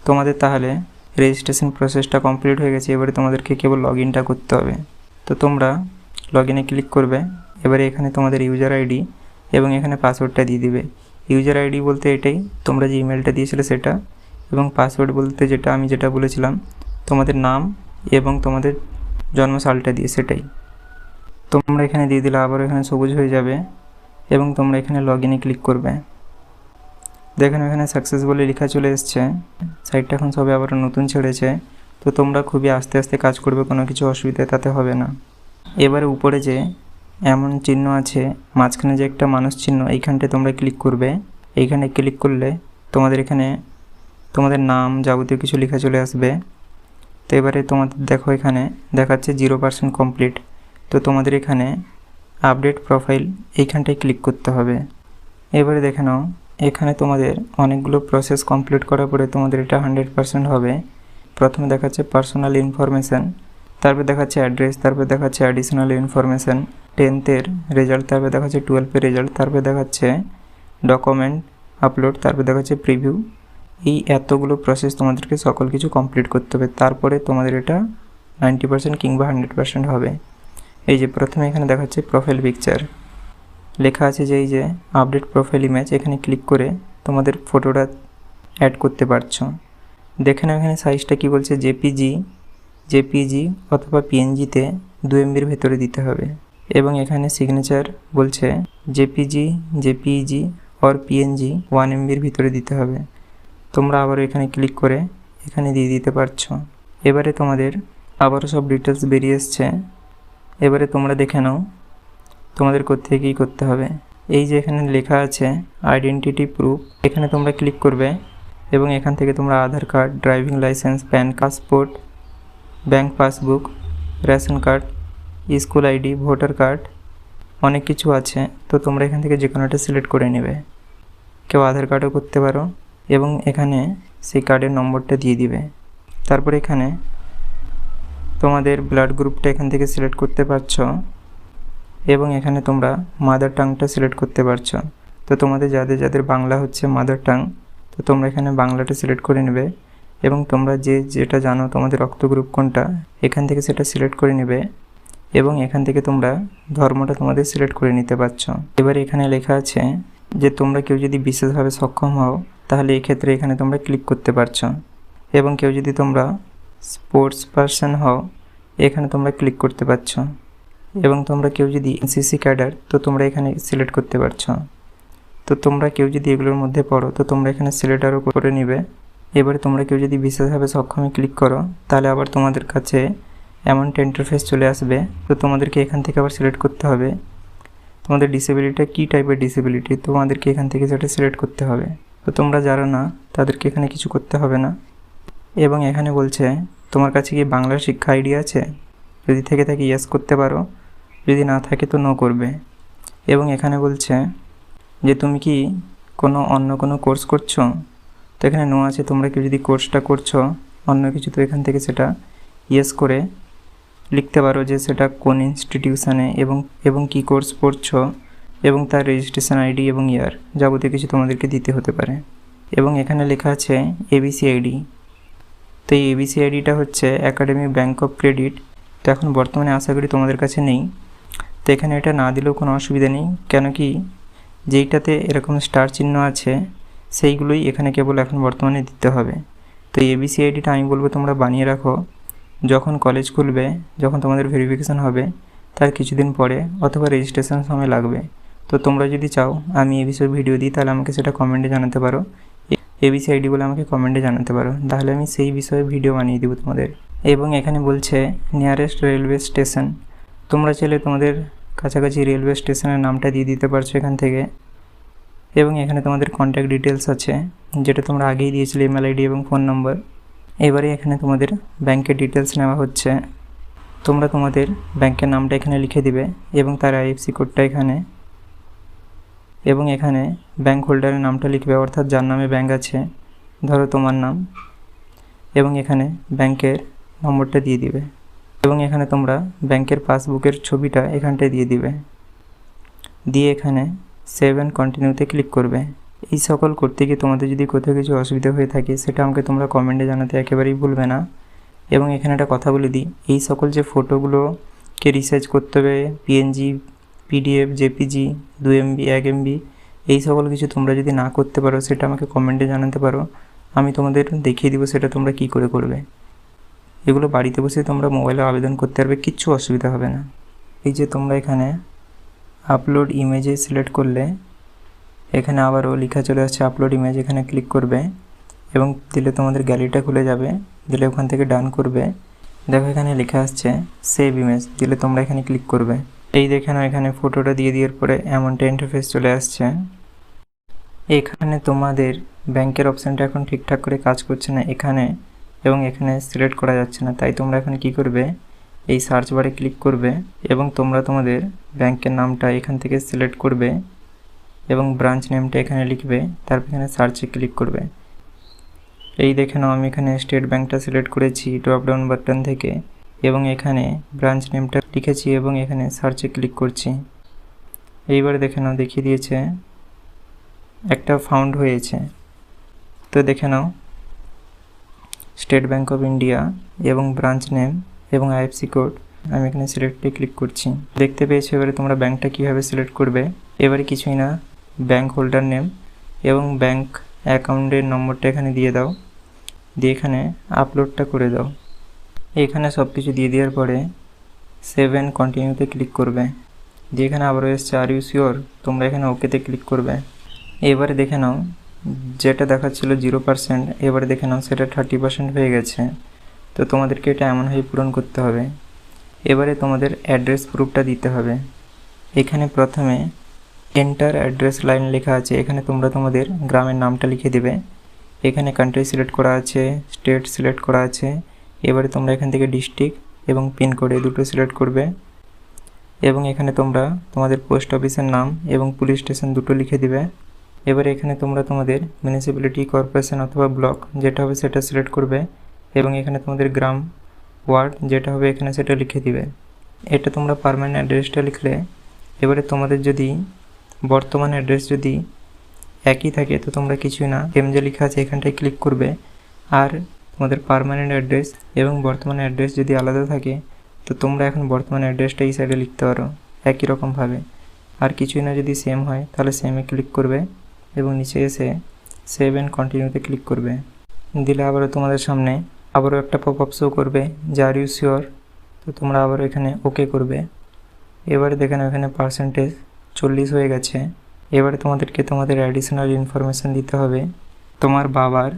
তোমাদের তাহলে রেজিস্ট্রেশন প্রসেসটা কমপ্লিট হয়ে গেছে। এবারে তোমাদেরকে কেবল লগ ইনটা করতে হবে। তো তোমরা লগ ইনে ক্লিক করবে। এবারে এখানে তোমাদের ইউজার আইডি এবং এখানে পাসওয়ার্ডটা দিয়ে দিবে। ইউজার আইডি বলতে এটাই, তোমরা যে ইমেলটা দিয়েছিলে সেটা, এবং পাসওয়ার্ড বলতে যেটা বলেছিলাম তোমাদের নাম এবং তোমাদের জন্মসালটা দিয়ে সেটাই তোমরা এখানে দিয়ে দিলে আবার এখানে সবুজ হয়ে যাবে এবং তোমরা এখানে লগ ইনে ক্লিক করবে। দেখেন এখানে সাকসেস বলে লেখা চলে এসছে। সাইটটা এখন সবে আবার নতুন ছেড়েছে। তো তোমরা খুবই আস্তে আস্তে কাজ করবে, কোনো কিছু অসুবিধা তাতে হবে না। এবারে উপরে যে এমন চিহ্ন আছে, মাঝখানে যে একটা মানুষ চিহ্ন, এইখানটায় তোমরা ক্লিক করবে। এইখানে ক্লিক করলে তোমাদের এখানে তোমাদের নাম যাবতীয় কিছু লেখা চলে আসবে। তো এবারে তোমাদের দেখো এখানে দেখাচ্ছে 0% কমপ্লিট। তো তোমাদের এখানে আপডেট প্রোফাইল এইখানটায় ক্লিক করতে হবে। এবারে দেখে নাও এখানে তোমাদের অনেকগুলো প্রসেস কমপ্লিট করার পরে তোমাদের এটা 100% হবে। প্রথমে দেখাচ্ছে পার্সোনাল ইনফরমেশান, তারপর দেখাচ্ছে অ্যাড্রেস, তারপর দেখাচ্ছে অ্যাডিশনাল ইনফরমেশান, 10th-এর রেজাল্ট, তারপর দেখাচ্ছে 12th-এর রেজাল্ট, তারপর দেখাচ্ছে ডকুমেন্ট আপলোড, তারপর দেখাচ্ছে প্রিভিউ। এই এতগুলো প্রসেস তোমাদেরকে সকল কিছু কমপ্লিট করতে হবে, তারপরে তোমাদের এটা 90% কিংবা 100% হবে। এই যে প্রথমে এখানে দেখাচ্ছে প্রোফাইল পিকচার, লেখা আছে যে এই যে আপডেট প্রোফাইল ইমেজ, এখানে ক্লিক করে তোমাদের ফটোটা অ্যাড করতে পারছো। দেখে নাও এখানে সাইজটা কি বলছে, জেপিজি অথবা পিএনজিতে 2 MB ভেতরে দিতে হবে। এবং এখানে সিগনেচার বলছে জেপিজি অর পিএনজি 1 MB ভিতরে দিতে হবে। তোমরা আবারও এখানে ক্লিক করে এখানে দিয়ে দিতে পারছো। এবারে তোমাদের আবারও সব ডিটেলস বেরিয়ে এসছে। এবারে তোমরা দেখে নাও তোমাদের কোথায় কী করতে হবে। এই যে এখানে লেখা আছে আইডেন্টিটি প্রুফ, এখানে তোমরা ক্লিক করবে এবং এখান থেকে তোমরা Aadhaar card, driving licence, PAN, passport, bank passbook, ration card, school ID, voter card, অনেক কিছু আছে। তো তোমরা এখান থেকে যে কোনোটা সিলেক্ট করে নেবে। কেউ আধার কার্ডও করতে পারো এবং এখানে সেই কার্ডের নম্বরটা দিয়ে দিবে। তারপরে এখানে তোমাদের ব্লাড গ্রুপটা এখান থেকে সিলেক্ট করতে পারছো এবং এখানে তোমরা মাদার টাংটা সিলেক্ট করতে পারছো। তো তোমাদের যাদের বাংলা হচ্ছে মাদার টাং, তো তোমরা এখানে বাংলাটা সিলেক্ট করে নেবে এবং তোমরা যেটা জানো তোমাদের রক্ত গ্রুপ কোনটা, এখান থেকে সেটা সিলেক্ট করে নেবে এবং এখান থেকে তোমরা ধর্মটা তোমাদের সিলেক্ট করে নিতে পারছো। এবার এখানে লেখা আছে যে তোমরা কেউ যদি বিশেষভাবে সক্ষম হও তাহলে এই ক্ষেত্রে এখানে তোমরা ক্লিক করতে পারছো, এবং কেউ যদি তোমরা স্পোর্টস পারসন হও এখানে তোমরা ক্লিক করতে পারছো, এবং তোমরা কেউ যদি এনসিসি ক্যাডার তো তোমরা এখানে সিলেক্ট করতে পারছো। তো তোমরা কেউ যদি এগুলোর মধ্যে পড়ো তো তোমরা এখানে সিলেক্ট আরও করে নিবে। এবারে তোমরা কেউ যদি বিশেষভাবে সক্ষমে ক্লিক করো তাহলে আবার তোমাদের কাছে এমন একটা ইন্টারফেস চলে আসবে। তো তোমাদেরকে এখান থেকে আবার সিলেক্ট করতে হবে তোমাদের ডিসেবিলিটিটা কী টাইপের ডিসেবিলিটি, তোমাদেরকে এখান থেকে সেটা সিলেক্ট করতে হবে। তো তোমরা যারা না তাদেরকে এখানে কিছু করতে হবে না। এবং এখানে বলছে তোমার কাছে কি বাংলার শিক্ষা আইডি আছে, যদি থেকে থাকে ইয়েস করতে পারো, যদি না থাকে তো নো করবে। এবং এখানে বলছে যে তুমি কি অন্য কোনো কোর্স করছো, তো এখানে নো আছে। তোমরা কেউ যদি কোর্সটা করছো অন্য কিছু, তো এখান থেকে সেটা ইয়েস করে লিখতে পারো যে সেটা কোন ইনস্টিটিউশানে এবং কি কোর্স পড়ছো এবং তার রেজিস্ট্রেশন আইডি এবং ইয়ার যাবতীয় কিছু তোমাদেরকে দিতে হতে পারে। এবং এখানে লেখা আছে এবিসি আইডি। তো এই এবিসি আইডিটা হচ্ছে একাডেমিক ব্যাঙ্ক অফ ক্রেডিট। তো এখন বর্তমানে আশা করি তোমাদের কাছে নেই, তো এখানে এটা না দিলেও কোনো অসুবিধা নেই, কেন কি যেইটাতে এরকম স্টার চিহ্ন আছে সেইগুলোই এখানে কেবল এখন বর্তমানে দিতে হবে। তো এই এবিসি আইডিটা আমি বলবো তোমরা বানিয়ে রাখো, যখন কলেজ খুলবে, যখন তোমাদের ভেরিফিকেশান হবে তার কিছুদিন পরে অথবা রেজিস্ট্রেশন সময় লাগবে। তো তোমরা যদি চাও আমি এই বিষয়ে ভিডিও দিই তাহলে আমাকে সেটা কমেন্টে জানাতে পারো, এবিসি আইডি বলে আমাকে কমেন্টে জানাতে পারো, তাহলে আমি সেই বিষয়ে ভিডিও বানিয়ে দেবো তোমাদের। এবং এখানে বলছে নিয়ারেস্ট রেলওয়ে স্টেশন, তোমরা চাইলে তোমাদের কাছাকাছি রেলওয়ে স্টেশনের নামটা দিয়ে দিতে পারছো এখান থেকে। এবং এখানে তোমাদের কন্ট্যাক্ট ডিটেলস আছে যেটা তোমরা আগেই দিয়েছিলে, ইমেল আইডি এবং ফোন নম্বর। এবারে এখানে তোমাদের ব্যাংকের ডিটেলস নেওয়া হচ্ছে। তোমরা তোমাদের ব্যাংকের নামটা এখানে লিখে দিবে এবং তার আইএফসি কোডটা এখানে, এবং এখানে ব্যাংক হোল্ডারের নামটা লিখবে, অর্থাৎ যার নামে ব্যাংক আছে, ধরো তোমার নাম, এবং এখানে ব্যাংকের নম্বরটা দিয়ে দিবে। এবং এখানে তোমরা ব্যাংকের পাসবুকের ছবিটা এখানটায় দিয়ে দিবে, দিয়ে এখানে সেভ অ্যান্ড কন্টিনিউতে ক্লিক করবে। এই সকল করতে গিয়ে তোমাদের যদি কোথাও কিছু অসুবিধা হয়ে থাকে সেটা আমাকে তোমরা কমেন্টে জানাতে একেবারেই ভুলবে না। এবং এখানে একটা কথা বলে দিই, এই সকল যে ফটোগুলোকে রিসার্চ করতে হবে, PNG, PDF, JPG, 2 MB, 1 MB, এই সকল কিছু তোমরা যদি না করতে পারো সেটা আমাকে কমেন্টে জানাতে পারো, আমি তোমাদের দেখিয়ে দিব সেটা তোমরা কি করে করবে। এগুলো বাড়িতে বসে তোমরা মোবাইলে আবেদন করতে পারবে, কিচ্ছু অসুবিধা হবে না। এই যে তোমরা এখানে আপলোড ইমেজে সিলেক্ট করলে এখানে আবারও লেখা চলে আসছে আপলোড ইমেজ, এখানে ক্লিক করবে এবং দিলে তোমাদের গ্যালারিটা খুলে যাবে। দিলে ওখান থেকে ডান করবে, দেখো এখানে লেখা আসছে সেভ ইমেজ, দিলে তোমরা এখানে ক্লিক করবে। এই দেখে নাও এখানে ফটোটা দিয়ে দেওয়ার পরে এমনটা ইন্টারফেস চলে আসছে। এখানে তোমাদের ব্যাংকের অপশানটা এখন ঠিকঠাক করে কাজ করছে না এখানে, এবং এখানে সিলেক্ট করা যাচ্ছে না। তাই তোমরা এখানে কি করবে, এই সার্চ বারে ক্লিক করবে এবং তোমরা তোমাদের ব্যাংকের নামটা এখান থেকে সিলেক্ট করবে এবং ব্রাঞ্চ নেমটা এখানে লিখবে, তারপর এখানে সার্চে ক্লিক করবে। এই দেখে নাও আমি এখানে স্টেট ব্যাংকটা সিলেক্ট করেছি ড্রপডাউন বাটন থেকে এবং এখানে ব্রাঞ্চ নেমটা লিখেছি এবং এখানে সার্চে ক্লিক করছি। এইবারে দেখে নাও দেখিয়ে দিয়েছে একটা ফাউন্ড হয়েছে। তো দেখে নাও স্টেট ব্যাংক অফ ইন্ডিয়া এবং ব্রাঞ্চ নেম এবং IFSC কোড, আমি এখানে সিলেক্টে ক্লিক করছি। দেখতে পেয়েছো এবারে তোমরা ব্যাংকটা কীভাবে সিলেক্ট করবে। এবারে কিছুই না, ব্যাংক হোল্ডার নেম এবং ব্যাংক অ্যাকাউন্টের নম্বরটা এখানে দিয়ে দাও, দিয়ে এখানে আপলোডটা করে দাও। এখানে সব কিছু দিয়ে দেওয়ার পরে সেভ অ্যান্ড কন্টিনিউতে ক্লিক করবে, দিয়ে এখানে আবারও এসছে আর ইউ শিওর, তোমরা এখানে ওকেতে ক্লিক করবে। এবারে দেখে নাও যেটা দেখাচ্ছিল 0%, এবারে দেখে নাও সেটা 30% হয়ে গেছে। তো তোমাদেরকে এটা এমনভাবে পূরণ করতে হবে। এবারে তোমাদের অ্যাড্রেস প্রুফটা দিতে হবে। এখানে প্রথমে এন্টার অ্যাড্রেস লাইন লেখা আছে, এখানে তোমরা তোমাদের গ্রামের নামটা লিখে দেবে। এখানে কান্ট্রি সিলেক্ট করা আছে, স্টেট সিলেক্ট করা আছে। এবারে তোমরা এখান থেকে ডিস্ট্রিক্ট এবং পিনকোড এই দুটো সিলেক্ট করবে এবং এখানে তোমরা তোমাদের পোস্ট অফিসের নাম এবং পুলিশ স্টেশন দুটো লিখে দিবে। এবারে এখানে তোমরা তোমাদের মিউনিসিপ্যালিটি, কর্পোরেশন অথবা ব্লক যেটা হবে সেটা সিলেক্ট করবে এবং এখানে তোমাদের গ্রাম, ওয়ার্ড যেটা হবে এখানে সেটা লিখে দিবে। এটা তোমরা পার্মানেন্ট অ্যাড্রেসটা লিখলে এবারে তোমাদের যদি বর্তমান অ্যাড্রেস যদি একই থাকে তো তোমরা কিছুই না, যে লেখা আছে এখানটায় ক্লিক করবে। আর তোমাদের পার্মানেন্ট অ্যাড্রেস এবং বর্তমান অ্যাড্রেস যদি আলাদা থাকে তো তোমরা এখন বর্তমান অ্যাড্রেসটা এই সাইডে লিখতে পারো একই রকমভাবে। আর কিছুই না যদি সেম হয় তাহলে সেমে ক্লিক করবে এবং নিচে এসে সেভ অ্যান্ড কন্টিনিউতে ক্লিক করবে। দিলে আবারও তোমাদের সামনে আবারও একটা পপ আপ শো করবে যে আর ইউ শিওর, তো তোমরা আবারও এখানে ওকে করবে। এবারে দেখে নাও এখানে পার্সেন্টেজ 40 হয়ে গেছে। এবারে তোমাদেরকে তোমাদের অ্যাডিশনাল ইনফরমেশান দিতে হবে। তোমার বাবার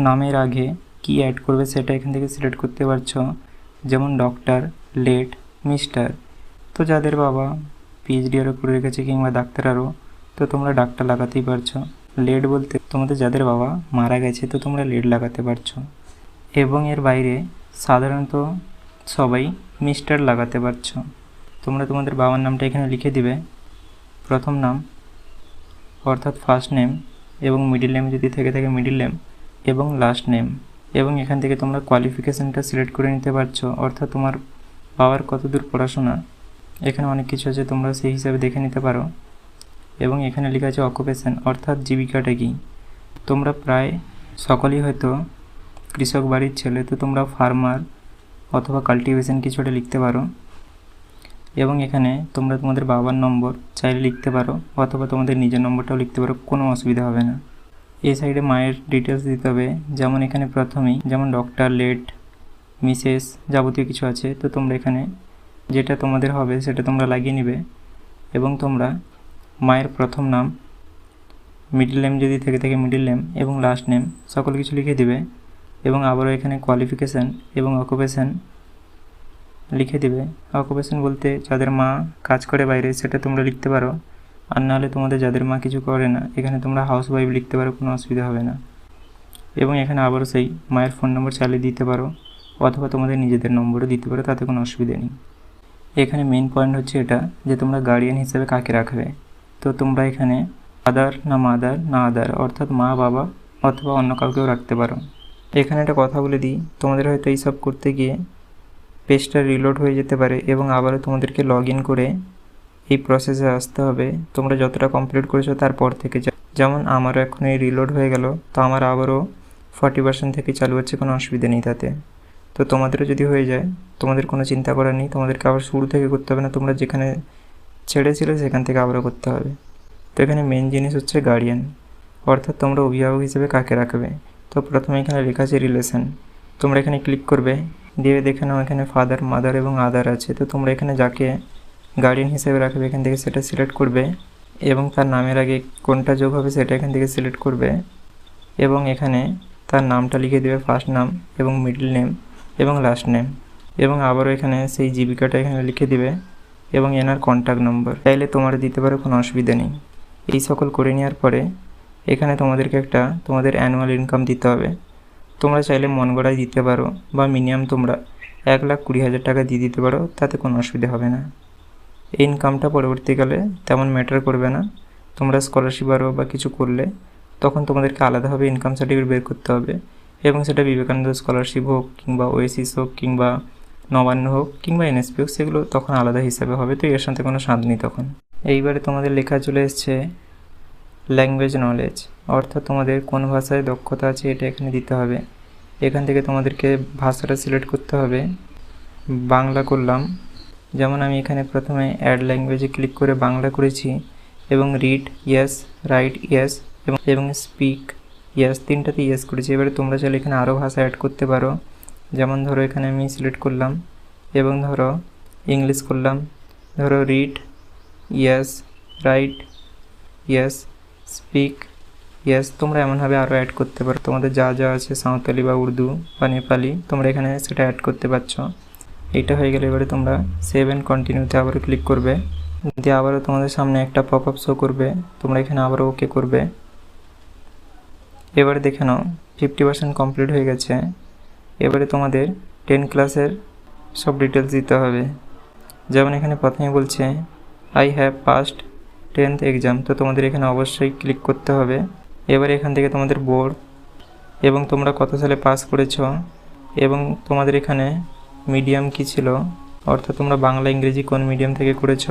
নামের আগে কি অ্যাড করবে সেটা এখান থেকে সিলেক্ট করতে পারছো, যেমন ডক্টর, লেট, মিস্টার। তো যাদের বাবা PhD আরও করে রেখেছে কিংবা ডাক্তার আরও, তো তোমরা ডাক্তার লাগাতেই পারছো। লেট বলতে তোমাদের যাদের বাবা মারা গেছে তো তোমরা লেট লাগাতে পারছো। এবং এর বাইরে সাধারণত সবাই মিস্টার লাগাতে পারছো। তোমরা তোমাদের বাবার নামটা এখানে লিখে দিবে, প্রথম নাম অর্থাৎ ফার্স্ট নেম এবং মিডিল নেম যদি থেকে থাকে মিডিল নেম এবং লাস্ট নেম। এবং এখান থেকে তোমরা কোয়ালিফিকেশানটা সিলেক্ট করে নিতে পারছো, অর্থাৎ তোমার বাবার কতদূর পড়াশোনা। এখানে অনেক কিছু আছে, তোমরা সেই হিসাবে দেখে নিতে পারো। এবং এখানে লেখা আছে অকুপেশান অর্থাৎ জীবিকাটা কী। তোমরা প্রায় সকলেই হয়তো কৃষক বাড়ির ছেলে, তো তোমরা ফার্মার অথবা কাল্টিভেশন কিছু একটা লিখতে পারো। এবং এখানে তোমরা তোমাদের বাবার নম্বর চাইলে লিখতে পারো অথবা তোমাদের নিজের নম্বরটাও লিখতে পারো, কোনো অসুবিধা হবে না। এই সাইডে মায়ের ডিটেলস দিতে হবে, যেমন এখানে প্রথমেই যেমন ডক্টর, লেট, মিসেস যাবতীয় কিছু আছে। তো তোমরা এখানে যেটা তোমাদের হবে সেটা তোমরা লাগিয়ে নিবে এবং তোমরা মায়ের প্রথম নাম, মিডল নেম যদি থেকে থাকে মিডল নেম এবং লাস্ট নেম সকল কিছু লিখে দিবে। এবং আবারও এখানে কোয়ালিফিকেশান এবং অকুপেশান লিখে দিবে। অকুপেশান বলতে যাদের মা কাজ করে বাইরে সেটা তোমরা লিখতে পারো, আর নাহলে তোমাদের যাদের মা কিছু করে না এখানে তোমরা হাউস ওয়াইফ লিখতে পারো, কোনো অসুবিধা হবে না। এবং এখানে আবারও সেই মায়ের ফোন নম্বর চালিয়ে দিতে পারো অথবা তোমাদের নিজেদের নম্বরও দিতে পারো, তাতে কোনো অসুবিধা নেই। এখানে মেন পয়েন্ট হচ্ছে এটা যে তোমরা গার্ডিয়ান হিসেবে কাকে রাখবে। তো তোমরা এখানে ফাদার না মাদার না আদার অর্থাৎ মা, বাবা অথবা অন্য কাউকেও রাখতে পারো। এখানে একটা কথা বলে দিই, তোমাদের হয়তো এই সব করতে গিয়ে পেজটা রিলোড হয়ে যেতে পারে এবং আবারও তোমাদেরকে লগ ইন করে এই প্রসেসে আসতে হবে। তোমরা যতটা কমপ্লিট করেছো তারপর থেকে যেমন আমারও এখন এই রিলোড হয়ে গেল, তো আমার আবারও 40% থেকে চালু হচ্ছে, কোনো অসুবিধা নেই তাতে। তো তোমাদেরও যদি হয়ে যায়, তোমাদের কোনো চিন্তা করার নেই, তোমাদেরকে আবার শুরু থেকে করতে হবে না, তোমরা যেখানে ছেড়েছিলে সেখান থেকে আবারও করতে হবে। তো এখানে মেন জিনিস হচ্ছে গার্ডিয়ান, অর্থাৎ তোমরা অভিভাবক হিসেবে কাকে রাখবে। তো প্রথমে এখানে লেখা আছে রিলেশন, তোমরা এখানে ক্লিক করবে, দিয়ে দেখে নাও এখানে ফাদার, মাদার এবং আদার আছে। তো তোমরা এখানে যাকে গার্ডিয়ান হিসেবে রাখবে এখান থেকে সেটা সিলেক্ট করবে, এবং তার নামের আগে কোনটা যোগ হবে সেটা এখান থেকে সিলেক্ট করবে, এবং এখানে তার নামটা লিখে দেবে, ফার্স্ট নাম এবং মিডল নেম এবং লাস্ট নেম, এবং আবারও এখানে সেই জীবিকাটা এখানে লিখে দিবে এবং এনার কন্ট্যাক্ট নম্বর চাইলে তোমরা দিতে পারো, কোনো অসুবিধা নেই। এই সকল করে নেওয়ার পরে এখানে তোমাদেরকে একটা তোমাদের অ্যানুয়াল ইনকাম দিতে হবে। তোমরা চাইলে মন গড়াই দিতে পারো বা মিনিমাম তোমরা 1,20,000 টাকা দিয়ে দিতে পারো, তাতে কোনো অসুবিধা হবে না। এই ইনকামটা পরবর্তীকালে তেমন ম্যাটার করবে না, তোমরা স্কলারশিপ আরও বা কিছু করলে তখন তোমাদেরকে আলাদাভাবে ইনকাম সার্টিফিকেট বের করতে হবে, এবং সেটা বিবেকানন্দ স্কলারশিপ হোক কিংবা ওয়েসিস হোক কিংবা নবান্ন হোক কিংবা এনএসপি হোক, সেগুলো তখন আলাদা হিসাবে হবে। তো এর সাথে কোনো স্বাদ নেই তখন। এইবারে তোমাদের লেখা চলে এসছে ল্যাঙ্গুয়েজ নলেজ, অর্থাৎ তোমাদের কোন ভাষায় দক্ষতা আছে এটা এখানে দিতে হবে। এখান থেকে তোমাদেরকে ভাষাটা সিলেক্ট করতে হবে। বাংলা করলাম, যেমন আমি এখানে প্রথমে অ্যাড ল্যাঙ্গুয়েজে ক্লিক করে বাংলা করেছি, এবং রিড ইয়েস, রাইট ইয়েস এবং স্পিক ইয়েস, তিনটাতে ইয়েস করেছি। এবারে তোমরা চাইলে এখানে আরও ভাষা অ্যাড করতে পারো, যেমন ধরো এখানে আমি সিলেক্ট করলাম এবং ধরো ইংলিশ করলাম, ধরো read yes, right yes, speak yes. তোমরা এমনভাবে আরও অ্যাড করতে পারো, তোমাদের যা যা আছে সাঁওতালি বা উর্দু বা নেপালি তোমরা এখানে সেটা অ্যাড করতে পারছো। এইটা হয়ে গেলে এবারে তোমরা সেভ অ্যান্ড কন্টিনিউতে আবারও ক্লিক করবে, দিয়ে আবারও তোমাদের সামনে একটা পপ আপ শো করবে, তোমরা এখানে আবারও ওকে করবে। এবারে দেখে নাও 50% কমপ্লিট হয়ে গেছে। এবারে তোমাদের 10 ক্লাসের সব ডিটেলস দিতে হবে, যেমন এখানে প্রথমে বলছে I have passed 10th exam, তো তোমাদের এখানে অবশ্যই ক্লিক করতে হবে। এবারে এখান থেকে তোমাদের বোর্ড এবং তোমরা কত সালে পাস করেছ, এবং তোমাদের এখানে মিডিয়াম কি ছিল, অর্থাৎ তোমরা বাংলা ইংরেজি কোন মিডিয়াম থেকে করেছ,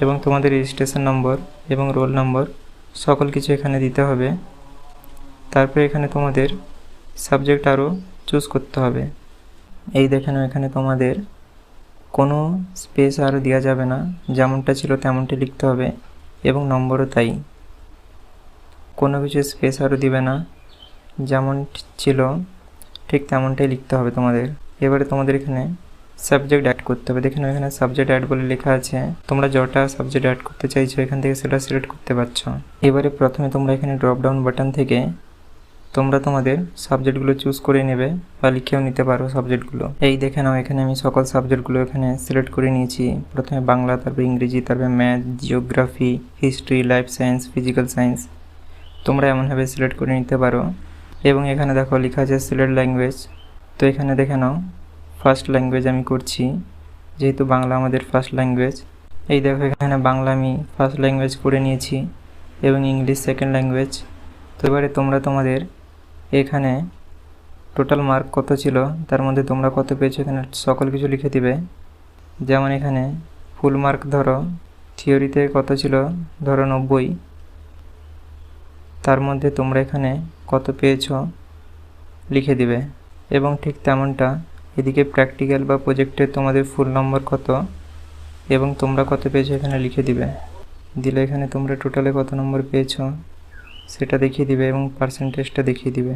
এবং তোমাদের রেজিস্ট্রেশন নম্বর এবং রোল নম্বর সকল কিছু এখানে দিতে হবে। তারপরে এখানে তোমাদের সাবজেক্ট আরও চুজ করতে হবে। এই দেখে নাও এখানে তোমাদের কোনো স্পেস আর দেওয়া যাবে না, যেমনটা ছিল তেমনটা লিখতে হবে, এবং নম্বরও তাই, কোনো কিছু স্পেস আরও দিবে না, যেমন ছিল ঠিক তেমনটাই লিখতে হবে তোমাদের। এবারে তোমাদের এখানে সাবজেক্ট অ্যাড করতে হবে, দেখে নাও এখানে সাবজেক্ট অ্যাড বলে লেখা আছে, তোমরা যটা সাবজেক্ট অ্যাড করতে চাইছো এখান থেকে সেটা সিলেক্ট করতে পারছো। এবারে প্রথমে তোমরা এখানে ড্রপ ডাউন বাটন থেকে তোমরা তোমাদের সাবজেক্টগুলো চুজ করে নেবে বা লিখেও নিতে পারো সাবজেক্টগুলো। এই দেখে নাও এখানে আমি সকল সাবজেক্টগুলো এখানে সিলেক্ট করে নিয়েছি, প্রথমে বাংলা, তারপর ইংরেজি, তারপর math, geography, history, life science, physical science, তোমরা এমনভাবে সিলেক্ট করে নিতে পারো। এবং এখানে দেখো লেখা আছে সিলেক্ট ল্যাঙ্গুয়েজ, তো এখানে দেখে নাও ফার্স্ট ল্যাঙ্গুয়েজ আমি করছি, যেহেতু বাংলা আমাদের ফার্স্ট ল্যাঙ্গুয়েজ। এই দেখো এখানে বাংলা আমি ফার্স্ট ল্যাঙ্গুয়েজ করে নিয়েছি এবং ইংলিশ সেকেন্ড ল্যাঙ্গুয়েজ। তো এবারে তোমরা তোমাদের এখানে টোটাল মার্ক কত ছিল, তার মধ্যে তোমরা কত পেয়েছো এখানে সকল কিছু লিখে দিবে। যেমন এখানে ফুল মার্ক ধরো থিওরিতে কত ছিল, ধরো 90, তার মধ্যে তোমরা এখানে কত পেয়েছো লিখে দিবে। এবং ঠিক তেমনটা এদিকে প্র্যাকটিক্যাল বা প্রজেক্টে তোমাদের ফুল নম্বর কত এবং তোমরা কত পেয়েছো এখানে লিখে দিবে। দিলে এখানে তোমরা টোটালে কত নম্বর পেয়েছো সেটা দেখিয়ে দিবে এবং পার্সেন্টেজটা দেখিয়ে দিবে।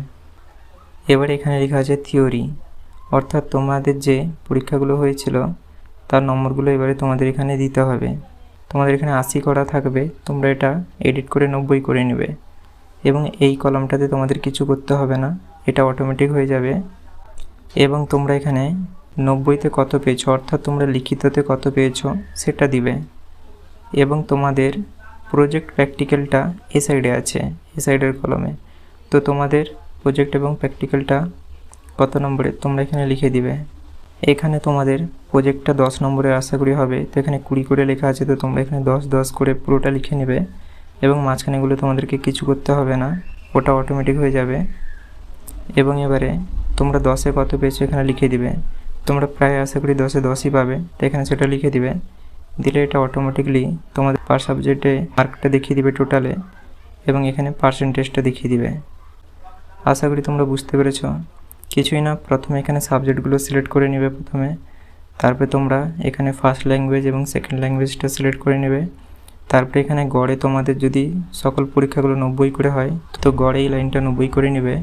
এবারে এখানে লেখা আছে থিওরি, অর্থাৎ তোমাদের যে পরীক্ষাগুলো হয়েছিল তার নম্বরগুলো এবারে তোমাদের এখানে দিতে হবে। তোমাদের এখানে 80 করা থাকবে, তোমরা এটা এডিট করে 90 করে নেবে, এবং এই কলামটাতে তোমাদের কিছু করতে হবে না, এটা অটোমেটিক হয়ে যাবে। এবং তোমরা এখানে 90তে কত পেয়েছো, অর্থাৎ তোমরা লিখিততে কত পেয়েছো সেটা দিবে। এবং তোমাদের প্রজেক্ট প্র্যাকটিক্যালটা এই সাইডে আছে, এই সাইডের কলমে, তো তোমাদের প্রজেক্ট এবং প্র্যাকটিক্যালটা কত নম্বরে তোমরা এখানে লিখে দিবে। এখানে তোমাদের প্রজেক্টটা 10 নম্বরের আশা করি হবে, তো এখানে 20 করে লেখা আছে, তো তোমরা এখানে 10 করে পুরোটা লিখে নেবে, এবং মাঝখানেগুলো তোমাদেরকে কিছু করতে হবে না, ওটা অটোমেটিক হয়ে যাবে। এবং এবারে তোমরা 10-এ কত পেয়েছো এখানে লিখে দিবে, তোমরা প্রায় আশা করি 10-এ 10ই পাবে, তো এখানে সেটা লিখে দিবে। দিলে এটা অটোমেটিকলি তোমাদের পার সাবজেক্টে মার্কটা দেখিয়ে দিবে টোটালে, এবং এখানে পার্সেন্টেজটা দেখিয়ে দিবে। আশা করি তোমরা বুঝতে পেরেছ। কিছুই না, প্রথমে এখানে সাবজেক্টগুলো সিলেক্ট করে নেবে প্রথমে, তারপরে তোমরা এখানে ফার্স্ট ল্যাঙ্গুয়েজ এবং সেকেন্ড ল্যাঙ্গুয়েজটা সিলেক্ট করে নেবে। তারপরে এখানে গড়ে তোমাদের যদি সকল পরীক্ষাগুলো 90 করে হয় তো গড়ে এই লাইনটা 90 করে নেবে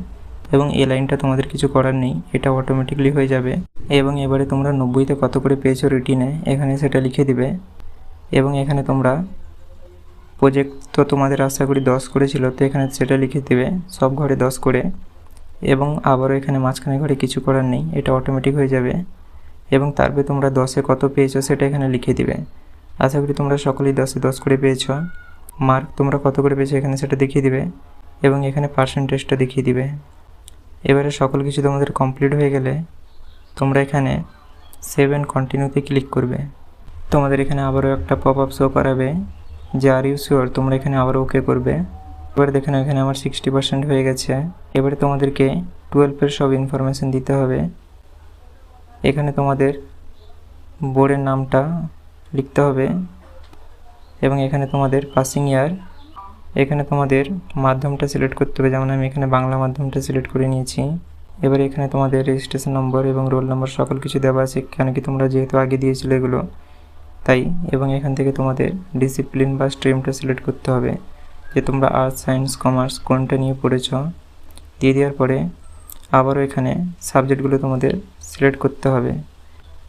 এবং এই লাইনটা তোমাদের কিছু করার নেই, এটা অটোমেটিকলি হয়ে যাবে। এবং এবারে তোমরা 90তে কত করে পেয়েছো রিটিনে এখানে সেটা লিখে দিবে। এবং এখানে তোমরা প্রজেক্ট তো তোমাদের আশা করি 10 করেছিল, তো এখানে সেটা লিখে দেবে সব ঘরে 10 করে। এবং আবারও এখানে মাঝখানে ঘরে কিছু করার নেই, এটা অটোমেটিক হয়ে যাবে। এবং তারপরে তোমরা 10-এ কত পেয়েছো সেটা এখানে লিখে দিবে। আশা করি তোমরা সকলেই 10-এ 10 করে পেয়েছো। মার্ক তোমরা কত করে পেয়েছো এখানে সেটা দেখিয়ে দিবে এবং এখানে পার্সেন্টেজটা দেখিয়ে দিবে। এবারে সকল কিছু তোমাদের কমপ্লিট হয়ে গেলে তোমরা এখানে সেভ অ্যান্ড কন্টিনিউতে ক্লিক করবে। তোমাদের এখানে আবারও একটা পপ আপ শো করাবে যে আর ইউ শিওর, তোমরা এখানে আবারও ওকে করবে। এবারে দেখে নাও এখানে আমার 60% হয়ে গেছে। এবারে তোমাদেরকে 12-এর সব ইনফরমেশান দিতে হবে। এখানে তোমাদের বোর্ডের নামটা লিখতে হবে এবং এখানে তোমাদের পাসিং ইয়ার, এখানে তোমাদের মাধ্যমটা সিলেক্ট করতে হবে, যেমন আমি এখানে বাংলা মাধ্যমটা সিলেক্ট করে নিয়েছি। এবারে এখানে তোমাদের রেজিস্ট্রেশন নম্বর এবং রোল নম্বর সকল কিছু দেওয়া আছে, কেন কি তোমরা যেহেতু আগে দিয়েছিলে এগুলো তাই। এবং এখান থেকে তোমাদের ডিসিপ্লিন বা স্ট্রিমটা সিলেক্ট করতে হবে যে তোমরা আর্টস, সায়েন্স, কমার্স কোনটা নিয়ে পড়েছ। দিয়ে দেওয়ার পরে আবারও এখানে সাবজেক্টগুলো তোমাদের সিলেক্ট করতে হবে।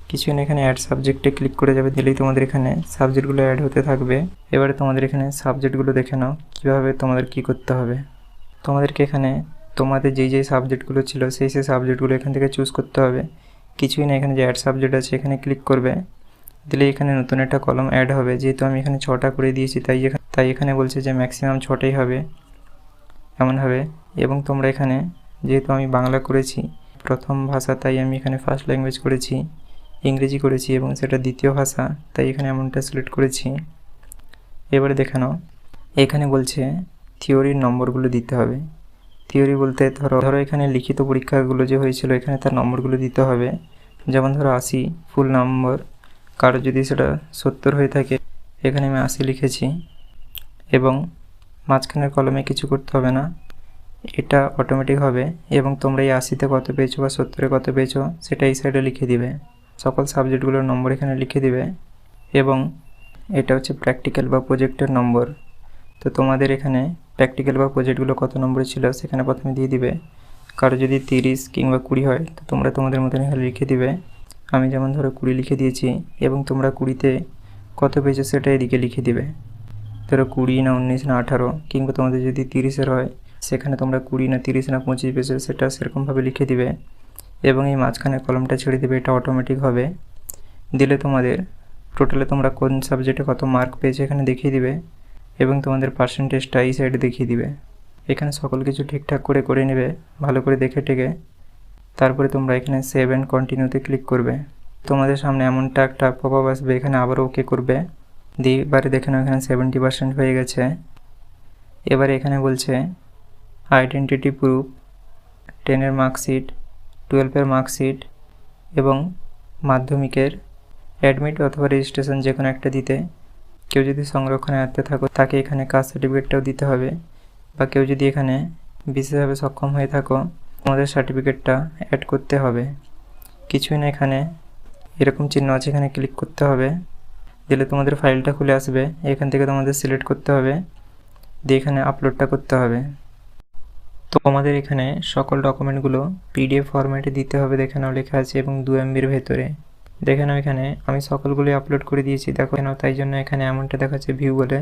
কিছু না, এখানে অ্যাড সাবজেক্টে ক্লিক করে যাবে, দিলেই তোমাদের এখানে সাবজেক্টগুলো অ্যাড হতে থাকবে। এবারে তোমাদের এখানে সাবজেক্টগুলো দেখে নাও কীভাবে তোমাদের কি করতে হবে। তোমাদেরকে এখানে তোমাদের যেই সাবজেক্টগুলো ছিল সেই সাবজেক্টগুলো এখান থেকে চুজ করতে হবে। কিছুই না, এখানে যে অ্যাড সাবজেক্ট আছে এখানে ক্লিক করবে, দিলে এখানে নতুন একটা কলম অ্যাড হবে। যেহেতু আমি এখানে 6টা করে দিয়েছি তাই এখানে বলছে যে ম্যাক্সিমাম 6টাই হবে, এমন হবে। এবং তোমরা এখানে যেহেতু আমি বাংলা করেছি প্রথম ভাষা, তাই আমি এখানে ফার্স্ট ল্যাঙ্গুয়েজ করেছি, ইংরেজি করেছি এবং সেটা দ্বিতীয় ভাষা, তাই এখানে এমনটা সিলেক্ট করেছি। এবারে দেখে নাও এখানে বলছে থিওরির নম্বরগুলো দিতে হবে। থিওরি বলতে ধরো এখানে লিখিত পরীক্ষাগুলো যে হয়েছিল এখানে তার নম্বরগুলো দিতে হবে। যেমন ধরো 80 ফুল নম্বর, কারো যদি সেটা 70 হয়ে থাকে এখানে আমি 80 লিখেছি। এবং মাঝখানের কলমে কিছু করতে হবে না, এটা অটোমেটিক হবে। এবং তোমরা এই 80তে কত পেয়েছো বা 70-এ কত পেয়েছো সেটা এই সাইডে লিখে দিবে। সকল সাবজেক্টগুলোর নম্বর এখানে লিখে দিবে। এবং এটা হচ্ছে প্র্যাকটিক্যাল বা প্রজেক্টের নম্বর। তো তোমাদের এখানে প্র্যাকটিক্যাল বা প্রজেক্টগুলো কত নম্বরে ছিল সেখানে প্রথমে দিয়ে দিবে। কারো যদি 30 কিংবা 20 হয় তো তোমরা তোমাদের মতন এখানে লিখে দিবে। আমি যেমন ধরো 20 লিখে দিয়েছি এবং তোমরা 20তে কত পেয়েছো সেটা এদিকে লিখে দিবে। ধরো 20 না 19 না 18, কিংবা তোমাদের যদি 30-এর হয় সেখানে তোমরা 20 না 30 না 25 পেয়েছো সেটা সেরকমভাবে লিখে দিবে। এবং এই মাঝখানে কলমটা ছেড়ে দিবে, এটা অটোমেটিক হবে। দিলে তোমাদের টোটালে তোমরা কোন সাবজেক্টে কত মার্ক পেয়েছো এখানে দেখিয়ে দিবে এবং তোমাদের পার্সেন্টেজটা এই সাইডে দেখিয়ে দিবে। এখানে সকল কিছু ঠিকঠাক করে নেবে ভালো করে দেখে টেকে। তারপরে তোমরা এখানে সেভ অ্যান্ড কন্টিনিউতে ক্লিক করবে। তোমাদের সামনে এমনটা একটা পপ আপ আসবে, এখানে আবারও ওকে করবে। দিয়ে এবারে দেখে নাও এখানে 70% হয়ে গেছে। এবারে এখানে বলছে আইডেন্টিটি প্রুফ, 10-এর মার্কশিট, 12-এর মার্কশিট এবং মাধ্যমিকের অ্যাডমিট অথবা রেজিস্ট্রেশন যে কোনো একটা দিতে। কেউ যদি সংরক্ষণে আনতে থাকো তাকে এখানে কাস্ট সার্টিফিকেটটাও দিতে হবে, বা কেউ যদি এখানে বিশেষভাবে সক্ষম হয়ে থাকো তোমাদের সার্টিফিকেটটা অ্যাড করতে হবে। কিছুই না, এখানে এরকম চিহ্ন আছে, এখানে ক্লিক করতে হবে। দিলে তোমাদের ফাইলটা খুলে আসবে, এখান থেকে তোমাদের সিলেক্ট করতে হবে, দিয়ে এখানে আপলোডটা করতে হবে। তো তোমাদের এখানে সকল ডকুমেন্টগুলো PDF ফরম্যাটে দিতে হবে, দেখে নাও লেখা আছে, এবং 2 MBর ভেতরে। দেখে নাও এখানে আমি সকলগুলোই আপলোড করে দিয়েছি, দেখো নাও, তাই জন্য এখানে এমনটা দেখাচ্ছে ভিউ বলে।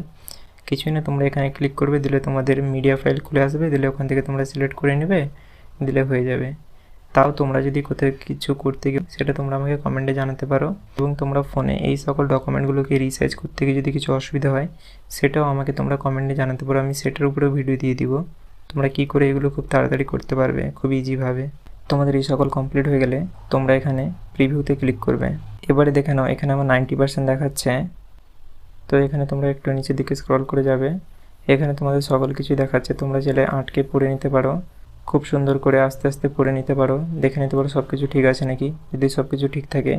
কিছুই না, তোমরা এখানে ক্লিক করবে, দিলে তোমাদের মিডিয়া ফাইল খুলে আসবে, দিলে ওখান থেকে তোমরা সিলেক্ট করে নেবে, দিলে হয়ে যাবে। তাও তোমরা যদি কোথাও কিছু করতে গিয়ে সেটা তোমরা আমাকে কমেন্টে জানাতে পারো। এবং তোমরা ফোনে এই সকল ডকুমেন্টগুলোকে রিসার্চ করতে গিয়ে যদি কিছু অসুবিধা হয় সেটাও আমাকে তোমরা কমেন্টে জানাতে পারো, আমি সেটার উপরেও ভিডিও দিয়ে দিব। তোমরা কি করে এগুলো খুব তাড়াতাড়ি করতে পারবে খুব ইজিভাবে। তোমাদের এই সকল কমপ্লিট হয়ে গেলে তোমরা এখানে প্রিভিউতে ক্লিক করবে। এবারে দেখে নাও এখানে আমার 90% দেখাচ্ছে। তো এখানে তোমরা একটু নিচের দিকে স্ক্রল করে যাবে, এখানে তোমাদের সকল কিছু দেখাচ্ছে। তোমরা চাইলে আটকে পড়ে নিতে পারো, খুব সুন্দর করে আস্তে আস্তে পড়ে নিতে পারো, দেখে নিতে পারো সব কিছু ঠিক আছে নাকি। যদি সব কিছু ঠিক থাকে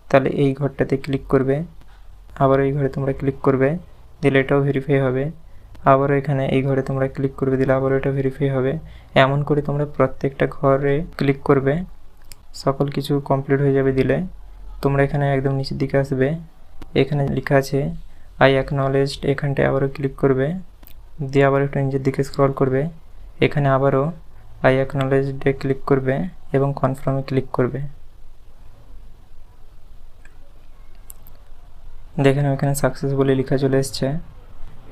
তাহলে এই ঘরটাতে ক্লিক করবে, আবার এই ঘরে তোমরা ক্লিক করবে, দিলে এটাও ভেরিফাই হবে। আবারও এখানে এই ঘরে তোমরা ক্লিক করবে, দিলে আবারও এটা ভেরিফাই হবে। এমন করে তোমরা প্রত্যেকটা ঘরে ক্লিক করবে, সকল কিছু কমপ্লিট হয়ে যাবে। দিলে তোমরা এখানে একদম নিচের দিকে আসবে, এখানে লেখা আছে আই অ্যাকনলেজড, এখানটায় আবারও ক্লিক করবে, দিয়ে আবার একটু নিচের দিকে স্ক্রল করবে, এখানে আবারও আই অ্যাকনলেজডে ক্লিক করবে এবং কনফার্মে ক্লিক করবে। দেখে নাও এখানে সাকসেস বলে লেখা চলে এসছে।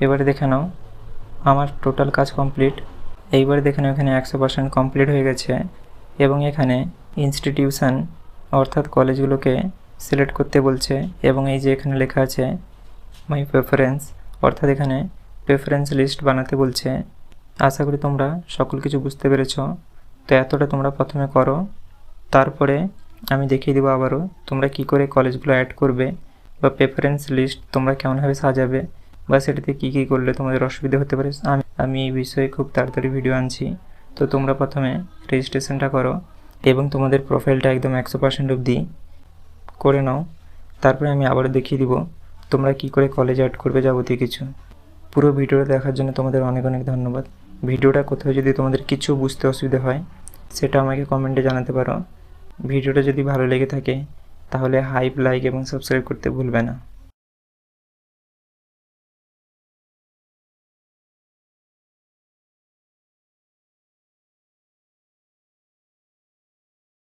এবারে দেখে নাও আমার টোটাল কাজ কমপ্লিট। এইবারে দেখে নাও এখানে 100% কমপ্লিট হয়ে গেছে এবং এখানে ইনস্টিটিউশন অর্থাৎ কলেজগুলোকে সিলেক্ট করতে বলছে এবং এই যে এখানে লেখা আছে মাই প্রেফারেন্স অর্থাৎ এখানে প্রেফারেন্স লিস্ট বানাতে বলছে। আশা করি তোমরা সকল কিছু বুঝতে পেরেছ। তো এতটা তোমরা প্রথমে করো, তারপরে আমি দেখিয়ে দেবো আবারও তোমরা কি করে কলেজগুলো অ্যাড করবে বা প্রেফারেন্স লিস্ট তোমরা কেমনভাবে সাজাবে বা সেটাতে কী কী করলে তোমাদের অসুবিধা হতে পারে। আমি এই বিষয়ে খুব তাড়াতাড়ি ভিডিও আনছি। তো তোমরা প্রথমে রেজিস্ট্রেশনটা করো এবং তোমাদের প্রোফাইলটা একদম 100% অবধি করে নাও। তারপরে আমি আবারও দেখিয়ে দিব তোমরা কি করে কলেজ অ্যাড করবে যাবতীয় কিছু। পুরো ভিডিওটা দেখার জন্য তোমাদের অনেক অনেক ধন্যবাদ। ভিডিওটা কোথাও যদি তোমাদের কিছু বুঝতে অসুবিধা হয় সেটা আমাকে কমেন্টে জানাতে পারো। ভিডিওটা যদি ভালো লেগে থাকে তাহলে হাইপ, লাইক এবং সাবস্ক্রাইব করতে ভুলবে না।